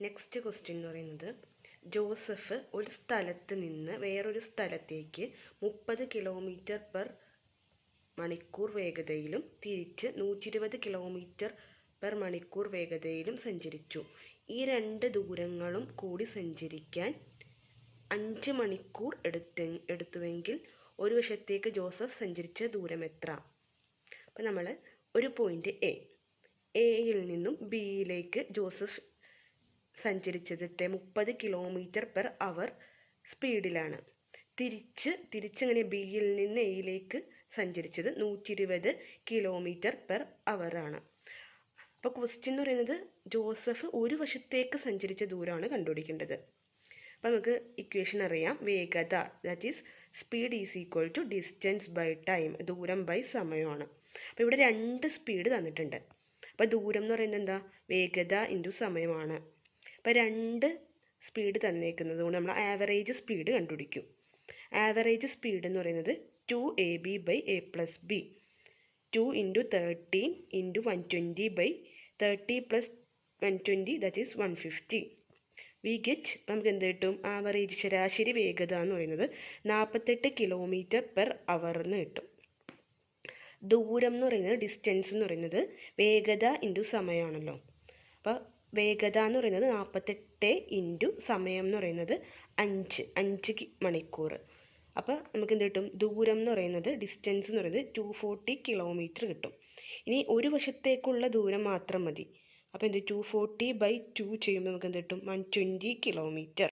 Next question എന്ന് പറയുന്നത് Joseph ഒരു സ്ഥലത്ത് നിന്ന് വേറൊരു സ്ഥലത്തേക്ക് 30 കിലോമീറ്റർ പെർ മണിക്കൂർ വേഗതയിലും തിരിച്ച് 120 കിലോമീറ്റർ പെർ മണിക്കൂർ വേഗതയിലും സഞ്ചരിച്ചു. ഈ രണ്ട് ദൂരങ്ങളും കൂടി സഞ്ചരിക്കാൻ 5 മണിക്കൂർ എടുത്തുവെങ്കിൽ ഒരു വശത്തേക്ക് ജോസഫ് സഞ്ചരിച്ച ദൂരം എത്ര? അപ്പം നമ്മൾ ഒരു പോയിന്റ് എയിൽ നിന്നും ബിയിലേക്ക് ജോസഫ് സഞ്ചരിച്ചത് 30 കിലോമീറ്റർ പെർ അവർ സ്പീഡിലാണ്. തിരിച്ചങ്ങനെ ബിയിൽ നിന്ന് എയിലേക്ക് സഞ്ചരിച്ചത് 120 കിലോമീറ്റർ പെർ അവറാണ്. അപ്പോൾ ക്വസ്റ്റ്യൻ എന്ന് പറയുന്നത് ജോസഫ് ഒരു വശത്തേക്ക് സഞ്ചരിച്ച ദൂരമാണ് കണ്ടുപിടിക്കേണ്ടത്. അപ്പോൾ നമുക്ക് ഇക്വേഷൻ അറിയാം. വേഗത that is speed is equal to distance by time, ദൂരം ബൈ സമയമാണ്. അപ്പോൾ ഇവിടെ 2 സ്പീഡ് തന്നിട്ടുണ്ട്. അപ്പോൾ ദൂരം എന്ന് പറയുന്നത് എന്താ? വേഗത ഇൻറ്റു സമയമാണ്. അപ്പോൾ 2 സ്പീഡ് തന്നേക്കുന്നത് കൊണ്ട് നമ്മൾ ആവറേജ് സ്പീഡ് കണ്ടുപിടിക്കും. ആവറേജ് സ്പീഡ് എന്ന് പറയുന്നത് 2ab by a plus b, 2 × 13 × 120 by 30 plus 120 that is 150. We get നമുക്ക് എന്ത് കിട്ടും? ആവറേജ് ശരാശരി വേഗത എന്ന് പറയുന്നത് 48 കിലോമീറ്റർ പെർ അവർ എന്ന് കിട്ടും. ദൂരം എന്ന് പറയുന്നത് ഡിസ്റ്റൻസ് എന്ന് പറയുന്നത് വേഗത ഇൻറ്റു സമയമാണല്ലോ. അപ്പോൾ വേഗത എന്ന് പറയുന്നത് 48 ഇൻറ്റു സമയം എന്ന് പറയുന്നത് 5 മണിക്കൂർ. അപ്പോൾ നമുക്ക് എന്ത് കിട്ടും? ദൂരം എന്ന് പറയുന്നത് ഡിസ്റ്റൻസ് എന്ന് പറയുന്നത് 240 കിലോമീറ്റർ കിട്ടും. ഇനി ഒരു വശത്തേക്കുള്ള ദൂരം മാത്രം മതി. അപ്പോൾ എന്ത് 240/2 ചെയ്യുമ്പോൾ നമുക്ക് എന്ത് കിട്ടും? 120 കിലോമീറ്റർ.